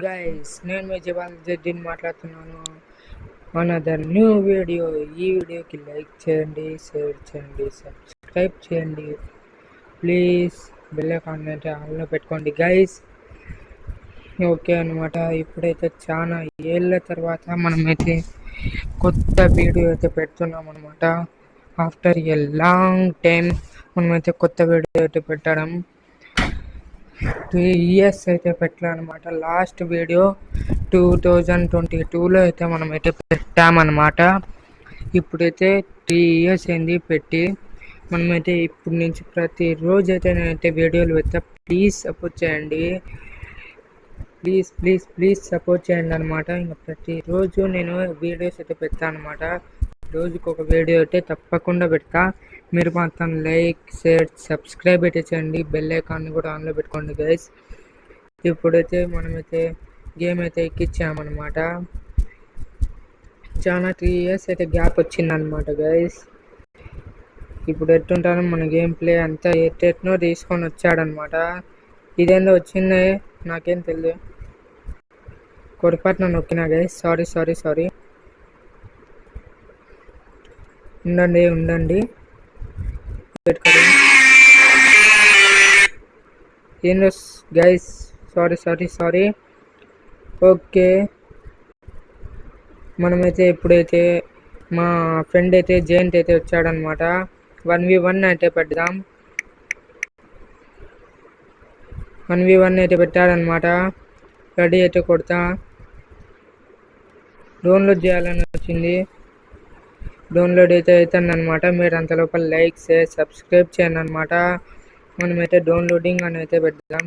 Guys, నేను మీ జవాల్ జడ్డిని మాట్లాడుతున్నాను. Another new video. ఈ వీడియోకి లైక్ చేయండి, షేర్ చేయండి, సబ్స్క్రైబ్ చేయండి. ప్లీజ్ బెల్ ఐకాన్ అయితే ఆన్లో పెట్టుకోండి గైస్. ఓకే అనమాట. ఇప్పుడైతే చాలా ఏళ్ళ తర్వాత మనమైతే కొత్త వీడియో అయితే పెడుతున్నాం అనమాట. ఆఫ్టర్ ఎ లాంగ్ టైం మనమైతే కొత్త వీడియో అయితే పెట్టడం 3 years అయితే పెట్టాలన్నమాట. లాస్ట్ వీడియో 2022లో అయితే మనమైతే పెట్టామన్నమాట. ఇప్పుడైతే 3 years అయింది పెట్టి. మనమైతే ఇప్పటి నుంచి ప్రతిరోజు అయితే నేనైతే వీడియోలు పెడతా. ప్లీజ్ సపోర్ట్ చేయండి, ప్లీజ్ సపోర్ట్ చేయండి అనమాట. ఇంకా ప్రతిరోజు నేను వీడియోస్ అయితే పెడతాను అనమాట. రోజుకు ఒక వీడియో అయితే తప్పకుండా పెడతా. మీరు మాత్రం లైక్, షేర్, సబ్స్క్రైబ్ అయితే చేయండి. బెల్ ఐకాన్ని కూడా ఆన్లో పెట్టుకోండి గైస్. ఇప్పుడైతే మనమైతే గేమ్ అయితే ఎక్కించామన్నమాట. చాలా 3 years అయితే గ్యాప్ వచ్చిందనమాట గైస్. ఇప్పుడు ఎట్టుంటానో మన గేమ్ ప్లే అంతా ఎట్టెట్నో తీసుకొని వచ్చాడనమాట. ఇదేందో వచ్చింది నాకేం తెలియదు. పొరపాటున నొక్కినా గైస్, సారీ. ఉండండి ఏందో గైస్, సారీ. ఓకే, మనమైతే ఇప్పుడైతే మా ఫ్రెండ్ అయితే జయంత్ అయితే వచ్చాడనమాట. 1v1 అయితే పెడదాం. 1v1 అయితే పెట్టాడనమాట. రెడీ అయితే కొడతా. డౌన్లోడ్ చేయాలని వచ్చింది. డౌన్లోడ్ అయితే అవుతుందన్నమాట. మీరు అంత లోపల లైక్, షేర్, సబ్స్క్రైబ్ చేయండి అనమాట. మనమైతే డౌన్లోడింగ్ అని అయితే పెడదాం.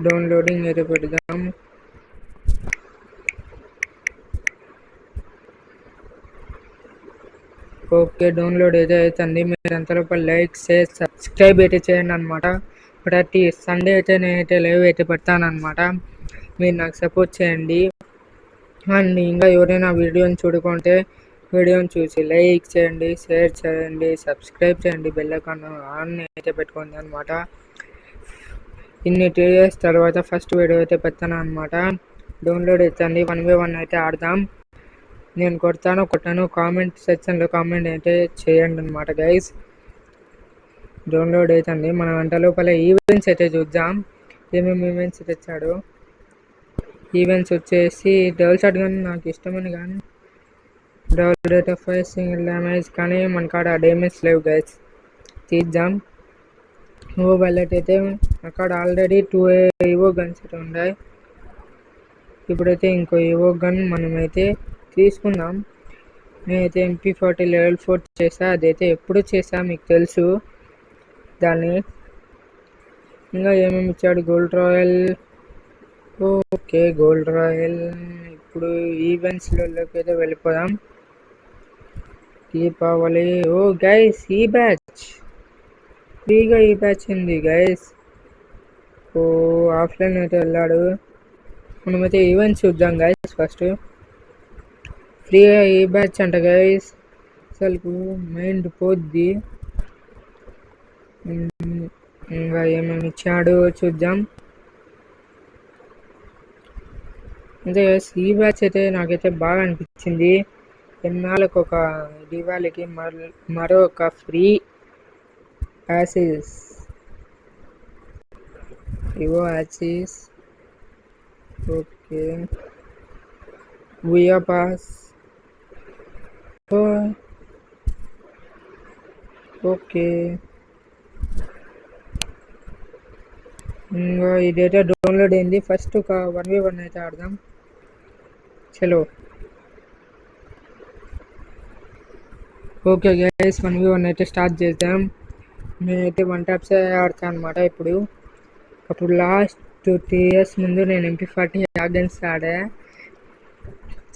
డౌన్లోడింగ్ అయితే పెడదాం. ఓకే, డౌన్లోడ్ అయితే అవుతుంది. మీరు అంత లోపల లైక్, షేర్, సబ్స్క్రైబ్ అయితే చేయండి అనమాట. ప్రతి సండే అయితే నేనైతే లైవ్ అయితే పెడతానమాట. మీరు నాకు సపోర్ట్ చేయండి. అండ్ ఇంకా ఎవరైనా వీడియోని చూడుకుంటే వీడియోని చూసి లైక్ చేయండి, షేర్ చేయండి, సబ్స్క్రైబ్ చేయండి. బెల్ ఐకాన్ ఆన్ అయితే పెట్టుకోండి అనమాట. ఇన్ని 2 years తర్వాత ఫస్ట్ వీడియో అయితే పెడతాను అనమాట. డౌన్లోడ్ అవుతుంది. 1v1 అయితే ఆడదాం. నేను కొట్టాను. కామెంట్ సెక్షన్లో కామెంట్ అయితే చేయండి అనమాట గైస్. డౌన్లోడ్ అవుతుంది. మన గంట లోపల ఈవెంట్స్ అయితే చూద్దాం. ఏమేమి ఈవెంట్స్ తెచ్చాడు. ఈవెంట్స్ వచ్చేసి డబుల్ షాట్ గన్ నాకు ఇష్టమని, కానీ double rate of fire, single damage, కానీ మన కాడ డ్యామేజ్ లేవు గైస్. తీద్దాం. ఓ బల్లెట్ అయితే అక్కడ ఆల్రెడీ 2 ఈవో గన్స్ అయితే ఉన్నాయి. ఇప్పుడైతే ఇంకో ఈవో గన్ మనమైతే తీసుకుందాం. నేనైతే MP40 లెవెల్ 4 చేసా. అదైతే ఎప్పుడు చేసా మీకు తెలుసు దాన్ని. ఇంకా ఏమేమి ఇచ్చాడు. Gold royal. Okay, gold royal. ఇప్పుడు ఈవెంట్స్లోకి అయితే వెళ్ళిపోదాం. దీపావళి. ఓ గైస్, ఈ బ్యాచ్ ఫ్రీగా ఈ బ్యాచ్ ఉంది గైస్. ఓ ఆఫ్లైన్ అయితే వెళ్ళాడు. మనమైతే ఈవెంట్స్ చూద్దాం గైస్. ఫస్ట్ ఫ్రీగా ఈ బ్యాచ్ అంట గైస్. అసలు మైండ్ పోద్ది. ఇంకా ఏమేమి ఇచ్చాడు చూద్దాం. అంటే ఈ బ్యాచ్ అయితే నాకైతే బాగా అనిపించింది. ఎన్నాళ్ళకు ఒక దివాళీకి మరొక ఫ్రీ యాసిస్ ఇవో యాసిస్. ఓకే, వియా పాస్. ఓకే, ఇంకా ఇదైతే డౌన్లోడ్ అయింది. ఫస్ట్ ఒక 1v1 అయితే ఆడదాం. చలో. ఓకే గైస్, 1v1 అయితే స్టార్ట్ చేద్దాం. నేనైతే 1 taps ఆడతాను అనమాట. అప్పుడు లాస్ట్ 2 years ముందు నేను MP40 గన్స్ ఆడా.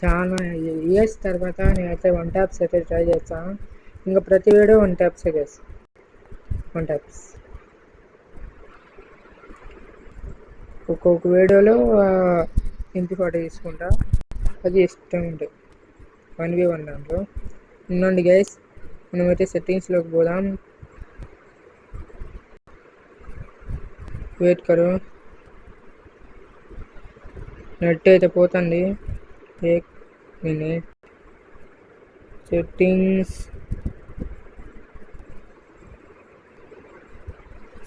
చాలా ఇయర్స్ తర్వాత నేనైతే 1 taps అయితే ట్రై చేస్తాను. ఇంకా ప్రతి వీడియో 1 taps గైస్. 1 taps ఒక్కొక్క వీడియోలో MP40 తీసుకుంటా. అది ఇష్టం ఉంటుంది 1v1 దాంట్లో. ఉండండి గైస్, మనమైతే సెట్టింగ్స్లోకి పోదాం. వెయిట్ కరో, నెట్ అయితే పోతుంది. एक मिनट సెట్టింగ్స్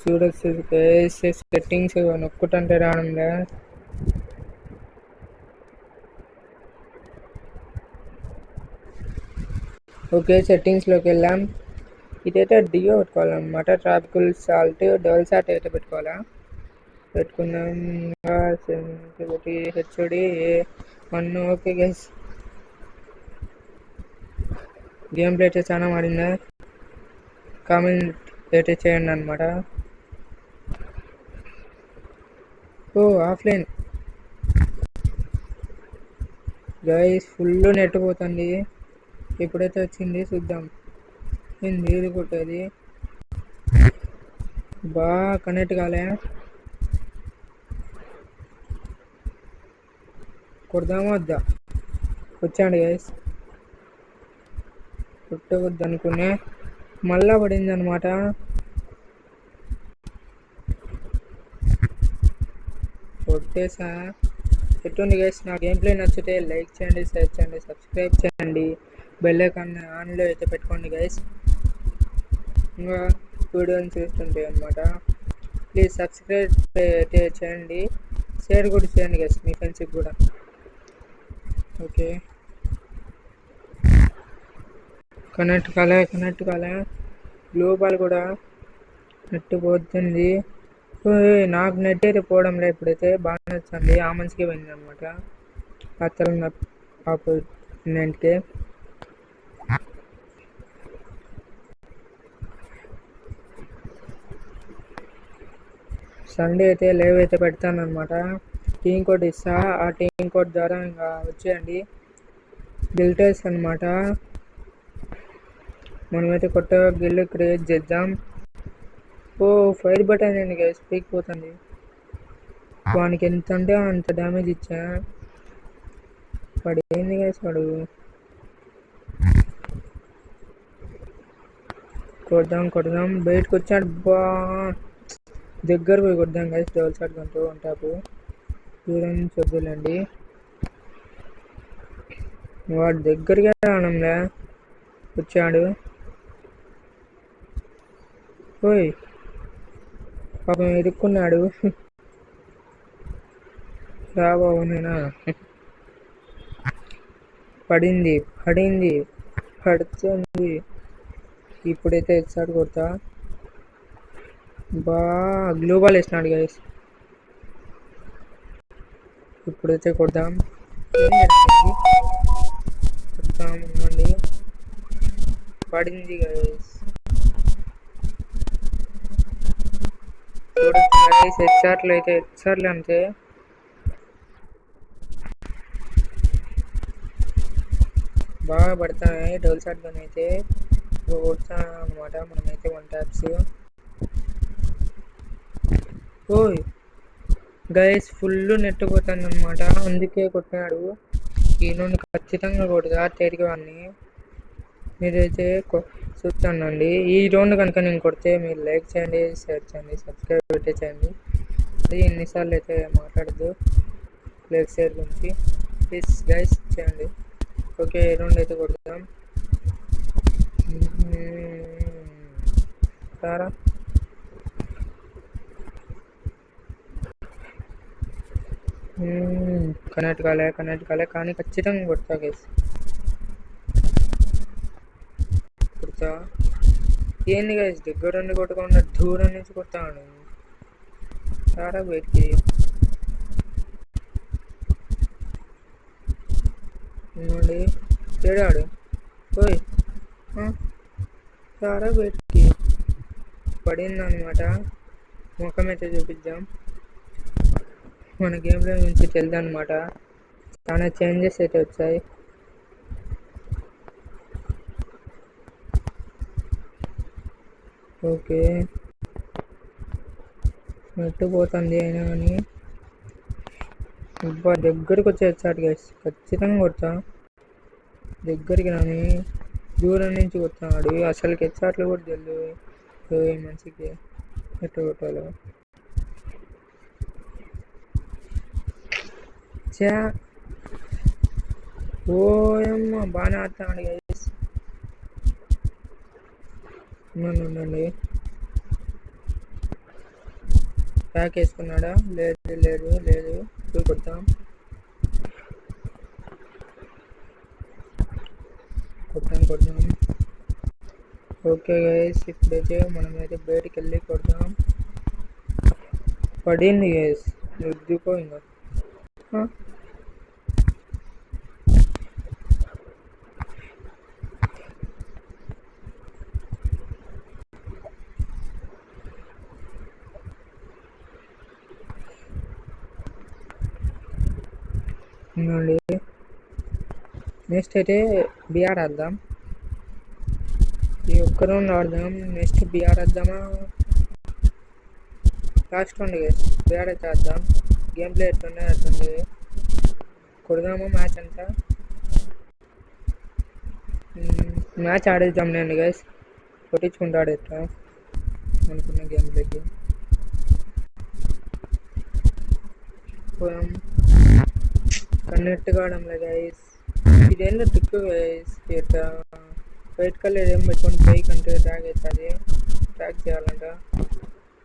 చూడొచ్చు గైస్. సెట్టింగ్స్ నొక్కుతుంటే రానుందా? ఓకే, సెట్టింగ్స్లోకి వెళ్ళాం. ఇదైతే డియో పెట్టుకోవాలన్నమాట. ట్రాపికల్ సాల్ట్ డబల్ సాల్ట్ అయితే పెట్టుకోవాలా. పెట్టుకుందాం. HOD 1. Okay guys, game play అయితే చాలా మారిందా? కామెంట్ అయితే చేయండి అనమాట. ఓ ఆఫ్లైన్ గైస్, ఫుల్ నెట్ పోతుంది. ఎప్పుడైతే వచ్చింది చూద్దాం. ఏంది ఇది కొట్టేది? బాగా కనెక్ట్ కాలే. కొడదామా వద్దా? వచ్చాడు గైస్, కొట్టవద్దు అనుకునే మళ్ళా పడింది అనమాట. కొట్టేసా. ఎటువంటి గైస్, నా గేమ్ ప్లే నచ్చితే లైక్ చేయండి, షేర్ చేయండి, సబ్స్క్రైబ్ చేయండి, బెల్ ఐకాన్ ఆన్లో అయితే పెట్టుకోండి గైస్. ఇంకా వీడియోని చూస్తుంటాయి అనమాట. ప్లీజ్ సబ్స్క్రైబ్ అయితే చేయండి, షేర్ కూడా చేయండి గైస్ మీ ఫ్రెండ్స్కి కూడా. ఓకే, కనెక్ట్ కాలే. గ్లోబల్ కూడా నెట్ పోతుంది. నాకు నెట్ అయితే పోవడం లేదు. ఇప్పుడైతే బాగా నచ్చింది. ఆ మనిషికి పోయింది అనమాట. అతను ఆపోనెంట్కి. సండే అయితే లైవ్ అయితే పెడతాను అనమాట. టీం కోడ్ ఇస్తా, ఆ టీం కోడ్ ద్వారా ఇంకా వచ్చేయండి. గిల్టర్స్ అనమాట. మనమైతే కొత్త గిల్డ్ క్రియేట్ చేద్దాం. ఓ ఫైర్ బటన్ అండి గైస్, పీక్ పోతుంది. వానికి ఎంత అంటే అంత డ్యామేజ్ ఇచ్చా. వాడు ఏంది గైస్, వాడు కొడదాం. బయటకు వచ్చాడు. బా దగ్గర పోయి కొడదాం గైస్. డబుల్ షాట్ గంటూ ఉంటాపు. దూరం నుంచి వద్దులేండి. వాడు దగ్గరగా రానంలే, వచ్చాడు. ఓయ్ పాపం ఇరుక్కున్నాడు. రా బాబు నేనా. పడుతుంది. ఇప్పుడైతే హెడ్షాట్ కొడతా. బా గ్లోబల్ వేసినాడు గైస్. ఇప్పుడైతే కొడదాం. ఉండండి. పడింది గైస్. చూడొచ్చు గైస్, హెడ్షాట్లు అంతే. బాగా పడతాయి డబుల్ షాట్ గన్ అయితే. కొడతాను అనమాట. మనమైతే 1 ట్యాప్స్. ఓయ్ గైస్, ఫుల్ నెట్ పోతుంది అనమాట. అందుకే కొట్టాడు. ఈ నుండి ఖచ్చితంగా కొడతా తేలిక వాడిని. మీరైతే చూస్తానండి. ఈ రౌండ్ కనుక నేను కొడితే మీరు లైక్ చేయండి, షేర్ చేయండి, సబ్స్క్రైబ్ అయితే చేయండి. అది ఎన్నిసార్లు అయితే మాట్లాడద్దు లైక్ షేర్ గురించి. ప్లీజ్ గైస్ చేయండి. ఓకే, ఈ రౌండ్ అయితే కొడదాం. సారా కనెక్ట్ కాలే కానీ ఖచ్చితంగా కొడతా గైస్. కొడతా. ఏంది గైస్, దగ్గర నుండి కొట్టకుండా దూరం నుంచి కొడతాను. సారా బయటికి ఇవ్వండి. తేడాడు. ఓయ్ సారా బయటికి పడింది అనమాట. ముఖం అయితే చూపిద్దాం. మన గేమ్లో నుంచి తెలుదు అనమాట. చాలా చేంజెస్ అయితే వచ్చాయి. ఓకే, నెట్టు పోతుంది అయినా కానీ దగ్గరికి వచ్చేసాడు గైస్. ఖచ్చితంగా కొడతా. దగ్గరికి రాని దూరం నుంచి కొడతాడు. అసలుకి హెడ్షాట్లు కూడా తెలియదు మంచికి ఎట్లా కొట్టాలో. చా ఓయమ్మ బాగానే ఆడుతున్నాడు గైస్. ఉండండి. ప్యాక్ వేసుకున్నాడా? లేదు లేదు లేదు. కొడతాం. ఓకే గైస్, ఇప్పుడైతే మనమైతే బయటికి వెళ్ళి కొడదాం. పడింది గైస్, రుద్దుకో ఇంకా. నెక్స్ట్ అయితే బిఆర్ ఆడదాం. ఈ ఒక్క రౌండ్ ఆడదాం. నెక్స్ట్ బిఆర్ ఆడదామా? లాస్ట్ రౌండ్ గైస్ బిఆర్ అయితే ఆడదాం. గేమ్ ప్లే ఎట్లుండే అట్లుంది. కొడదామా మ్యాచ్ అంతా? మ్యాచ్ ఆడేద్దాం నేను గైస్. కొట్టించుకుంటూ ఆడేస్తా అనుకున్న గేమ్ ప్లేకి. కన్నెట్టు కావడంలే గైస్. ఇదేందో ట్రిక్ గైస్. ఇట్లా వైట్ కలర్ ఏం పెట్టుకొని పైకి అంటే ట్రాక్ అవుతుంది. ట్రాక్ చేయాలంట.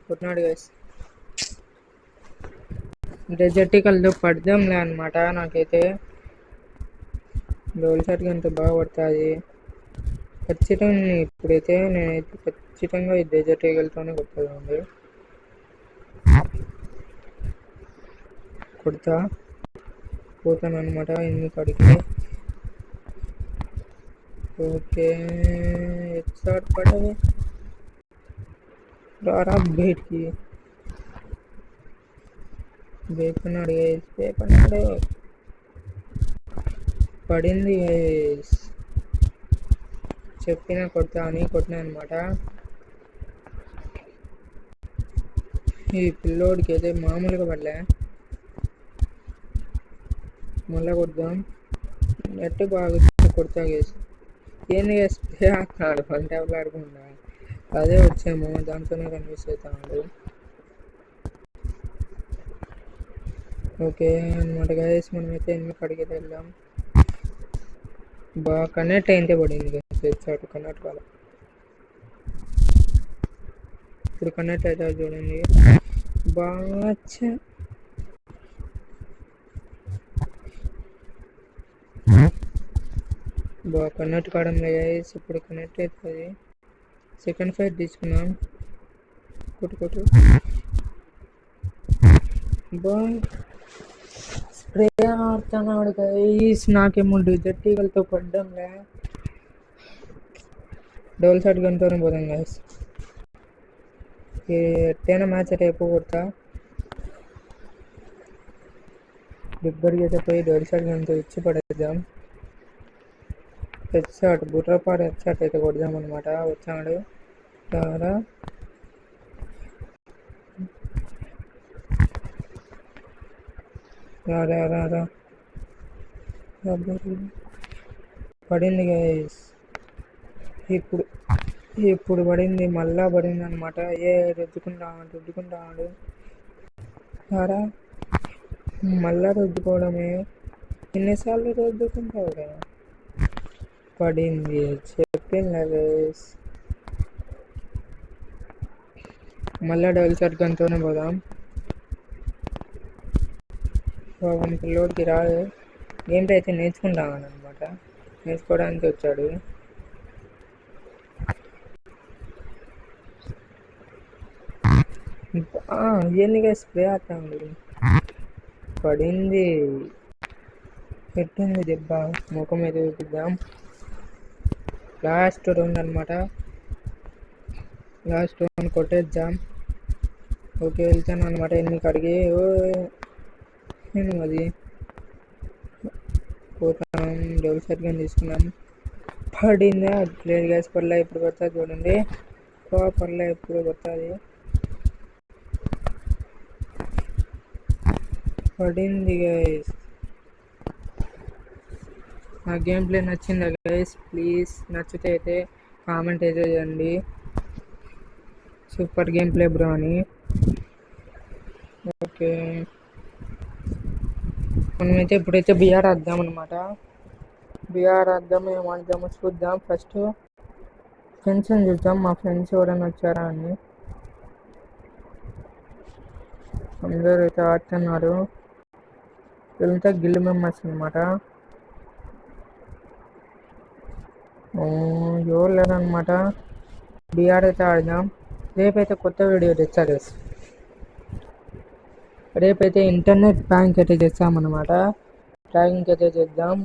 కొట్టినాడు గైస్. డెజర్టికల్తో పడదాంలే అనమాట. నాకైతే డోల్ షాట్గా అంత బాగా పడుతుంది. ఖచ్చితంగా ఇప్పుడైతే నేనైతే ఖచ్చితంగా ఈ డెజర్టికల్తోనే కొడతానండి. కొడతా పోతాను అనమాట ఎన్ని కాడికి. ఓకే ఎక్సాట్ పడవి రారా బయటికి. వేపన్నాడు గైస్, వేపన్నాడు. పడింది గైస్. చెప్పినా కొడతా అని కొట్టినా అనమాట. ఈ పిల్లోడికి అయితే మామూలుగా పడలే. మళ్ళా కొడదాం. నెట్ బాగా కొడతా గేసి. ఏంది వేస్తే ఆడుతున్నాడు వన్ ట్యాబ్లో ఆడకుండా. అదే వచ్చాము, దాంతోనే కన్విన్స్ అవుతాడు. ఓకే అనమాట గైస్, మనమైతే ఎన్ని కడిగి వెళ్దాం. బాగా కనెక్ట్ అయితే పడింది గైస్. చాటు కనెక్ట్ కాల. ఇప్పుడు కనెక్ట్ అవుతుంది చూడండి. బాగా బాగా కనెక్ట్ కావడం లేదు గైస్. ఇప్పుడు కనెక్ట్ అవుతుంది. సెకండ్ ఫైట్ తీసుకున్నాం. కొట్టు బా స్ప్రే ఆడుతున్నాడు గైస్. నాకేమో డెజర్టికల్తో పడ్డంలే. డబుల్ షాట్ గన్తోనే పోదాం గైస్. ఎట్టైనా మ్యాచ్ అయితే ఎక్కువ కొడతా. దగ్గరికి అయితే పోయి డబుల్ షాట్ గన్తో ఇచ్చి పడేద్దాం. హెడ్ షాట్ బుర్రపాడు హెడ్ షాట్ అయితే కొడదాం అనమాట. వచ్చాడు రారా. రా పడింది గైస్. ఇప్పుడు పడింది. మళ్ళా పడింది అనమాట. రుద్దుకుంటాడు రారా. మళ్ళా రుద్దుకోవడమే. ఎన్నిసార్లు రుద్దుకుంటావు కదా. పడింది చెప్పింది గైస్. మళ్ళా డబుల్ షాట్ గన్తోనే పోదాం. పాపం పిల్లోడికి రాదు. గేమ్లో అయితే నేర్చుకుంటామని అనమాట. నేర్చుకోవడానికి వచ్చాడు. ఏందిగా స్ప్రే అవుతాండి. పడింది. పెట్టింది దెబ్బ. ముఖం మీద చూపిద్దాం. లాస్ట్ రౌండ్ అనమాట. లాస్ట్ రౌండ్ కొట్టేద్దాం. ఓకే వెళ్తాను అనమాట. ఎన్ని కడిగి నేను అది పోతాం. డబుల్ షాట్ గన్ తీసుకున్నాం. పడిందా? లేదు గ్యాస్ పడలే. ఇప్పుడు పడుతుంది చూడండి. పడలే ఇప్పుడు పడుతుంది. పడింది గైస్. నా గేమ్ ప్లే నచ్చిందా గైస్? ప్లీజ్ నచ్చితే అయితే కామెంట్ అయితే చేయండి. సూపర్ గేమ్ ప్లే బ్రో అని. ఓకే మనమైతే ఇప్పుడైతే బిఆర్ ఆద్దాం అనమాట. బిఆర్ ఆద్దాం, ఏం ఆడదామో చూద్దాం. ఫస్ట్ ఫ్రెండ్స్ని చూద్దాం, మా ఫ్రెండ్స్ ఎవరైనా వచ్చారా అని. అందరూ అయితే ఆడుతున్నారు. వీళ్ళంతా గిల్డ్ మెంబర్స్ అనమాట. ఎవరు లేరనమాట. బిఆర్ అయితే ఆడదాం. రేపైతే కొత్త వీడియో తెచ్చారు. రేపైతే ఇంటర్నెట్ ప్రాంక్ అయితే చేస్తామన్నమాట. ప్రాంక్ అయితే చేద్దాం.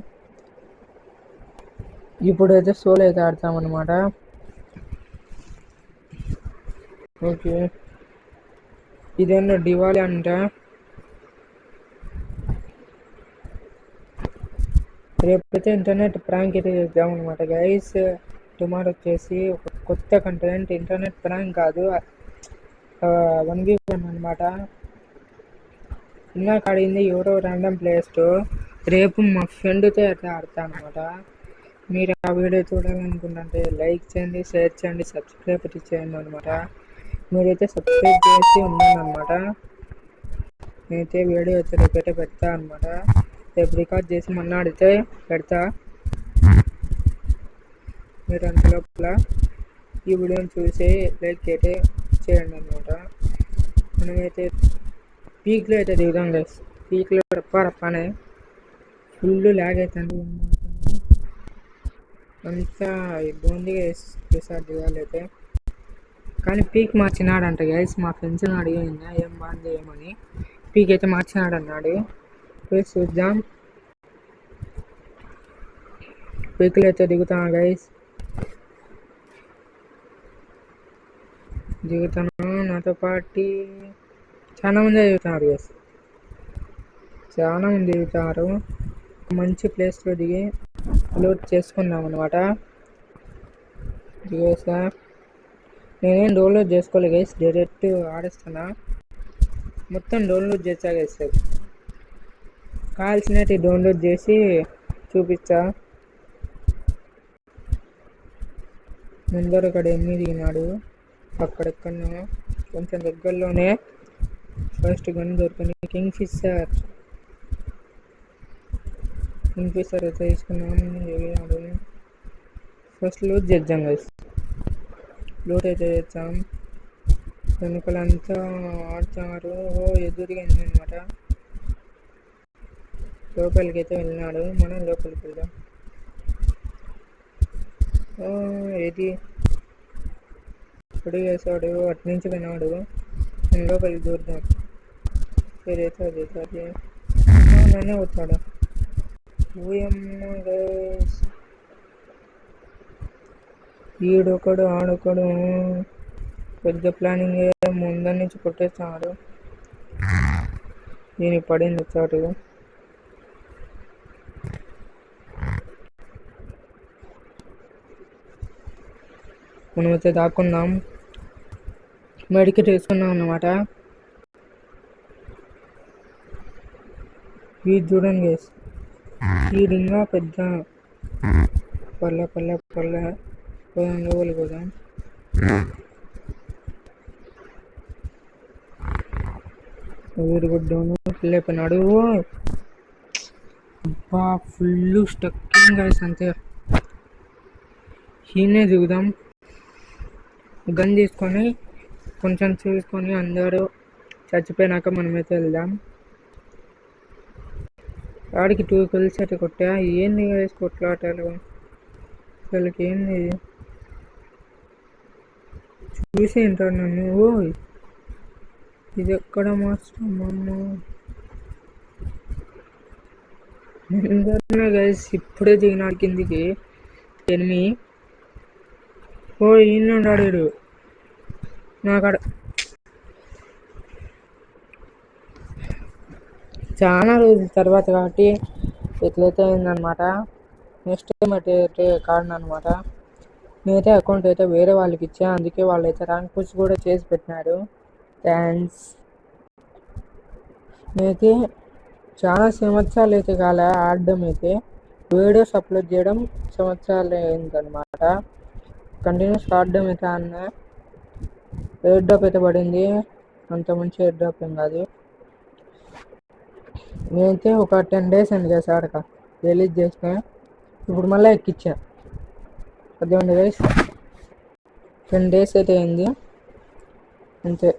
ఇప్పుడైతే సోలో అయితే ఆడతామన్నమాట. ఓకే, ఇదేనా దివాళీ అంట. రేపైతే ఇంటర్నెట్ ప్రాంక్ అయితే చేద్దాం అనమాట గైస్. టుమారో వచ్చేసి ఒక కొత్త కంటెంట్, ఇంటర్నెట్ ప్రాంక్ కాదు, 1v1 అనమాట. ఇందాక ఆడింది ఎవరో ర్యాండమ్ ప్లేయర్స్తో. రేపు మా ఫ్రెండ్తో అయితే ఆడతాను అనమాట. మీరు ఆ వీడియో చూడాలనుకుంటే లైక్ చేయండి, షేర్ చేయండి, సబ్స్క్రైబ్ అయితే చేయండి అనమాట. మీరైతే సబ్స్క్రైబ్ చేసి ఉన్నాను అనమాట. నేనైతే వీడియో అయితే రేపైతే పెడతా అనమాట. రేపు రికార్డ్ చేసి మన్నాడైతే పెడతా. మీరు అంత లోపల ఈ వీడియోని చూసి లైక్ అయితే చేయండి అనమాట. మనమైతే పీక్లో అయితే దిగుదాం గైస్. పీక్లో రప్పానే ఫుల్ ల్యాగ్ అవుతుంది, అంతా ఇబ్బందిగా వేసాడు దిగాలి అయితే. కానీ పీక్ మార్చినాడంట గైస్. మా ఫ్రెండ్స్ని అడిగినా ఏం బాగుంది ఏమని. పీక్ అయితే మార్చినాడు అన్నాడు. పోయి చూద్దాం. పీక్లో అయితే దిగుతాను గైస్. దిగుతాను, నాతో పాటు చాలా మంది దిగుతున్నారు గైస్. చాలా మంది దిగుతారు. మంచి ప్లేస్లో దిగి లోడ్ చేసుకున్నాం అనమాట. దిగేసా. నేనేం డౌన్లోడ్ చేసుకోలే గైస్, డైరెక్ట్ ఆడేస్తున్నా. మొత్తం డౌన్లోడ్ చేసా గైస్. కావాల్సినవి డౌన్లోడ్ చేసి చూపించా. ముందర అక్కడ ఎమ్మి దిగినాడు, అక్కడెక్కడో కొంచెం దగ్గరలోనే ఫస్ట్ గన్ దొరికింది. కింగ్ ఫిషర్ అయితే తీసుకున్నాం. దిగినాడు. ఫస్ట్ లూట్ చేద్దాం గైస్. లూట్ అయితే చేద్దాం. వెనుకలంతా ఆడుతున్నారు. ఎదురుగా అనమాట. లోపలికి అయితే వెళ్ళినాడు. మనం లోపలికి వెళ్దాం. ఏది పొడి వేసాడు, అటు నుంచి విన్నాడు. నేను లోపలికి దూరుదాం. ఏదైతే అది నన్నే వచ్చాడు. ఈడొకడు ఆడొకడు పెద్ద ప్లానింగ్ ముందర నుంచి కొట్టేస్తాడు. దీనికి పడింది వచ్చాడు. మనమైతే దాక్కుందాం. మెడికెట్ వేసుకున్నాం అన్నమాట. ఇది చూడండి గైస్, ఈ రింగా పెద్ద పల్లె పోదాం, లోపలికి పోదాం. వీడు గుడ్డోను లేపినాడు. ఫుల్ స్టక్కింగ్ గైస్. అంతే, ఈయనే దిగుదాం. గన్ తీసుకొని కొంచెం చూసుకొని అందరూ చచ్చిపోయినాక మనమైతే వెళ్దాం. వాడికి 2 kills అయితే కొట్టా. ఏంది గైస్ కొట్లాటలు అసలుకి, ఏంది చూసి ఉంటాడు నన్ను. ఇది ఎక్కడ మాస్టర్ గైస్. ఇప్పుడే దిగినాడు కిందికి ఎనిమి. ఈయనున్నాడు నాకాడ. చాలా రోజుల తర్వాత కాబట్టి ఎట్లయితే అయిందనమాట. నెక్స్ట్ టైం అయితే కాడనమాట. నేనైతే అకౌంట్ అయితే వేరే వాళ్ళకి ఇచ్చా, అందుకే వాళ్ళైతే ర్యాంక్ పుష్ కూడా చేసి పెట్టినారు. థ్యాంక్స్. నేనైతే చాలా సంవత్సరాలు అయితే కాలే ఆడడం అయితే. వీడియోస్ అప్లోడ్ చేయడం సంవత్సరాలు అయిందనమాట. కంటిన్యూస్ ఆడడం అయితే అన్న. ఎయిర్ డ్రాప్ అయితే పడింది, అంత మంచి ఎయిర్ డ్రాప్ ఏం కాదు. నేనైతే ఒక 10 డేస్ అండి గైస్ ఆడక రిలీజ్ చేసిన. ఇప్పుడు మళ్ళీ ఎక్కిచ్చా. అదేమండి గైస్ 10 డేస్ అయితే అయింది అంతే.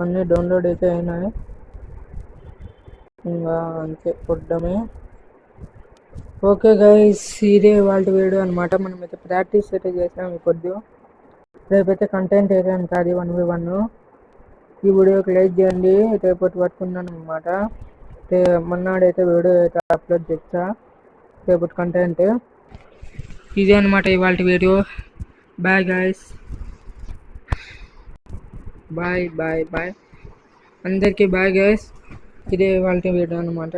అన్నీ డౌన్లోడ్ అయితే అయినాయి. ఇంకా అంతే కొట్టడమే. ఓకే గైస్, ఇదే వాళ్ళ వీడియో అనమాట. మనమైతే ప్రాక్టీస్ అయితే చేసాం కొద్దిగా. రేపైతే కంటెంట్ అయితే ఉంటుంది 1v1. ఈ వీడియోకి లైక్ చేయండి. రేపటి వరకు ఉన్నాను అనమాట. మొన్నాడైతే వీడియో అయితే అప్లోడ్ చేస్తా రేపటి కంటెంట్. ఇదే అనమాట ఇవాళ video. Bye guys, bye bye bye అందరికీ బాయ్ గైస్. ఇదే ఇవాళ వీడియో అనమాట.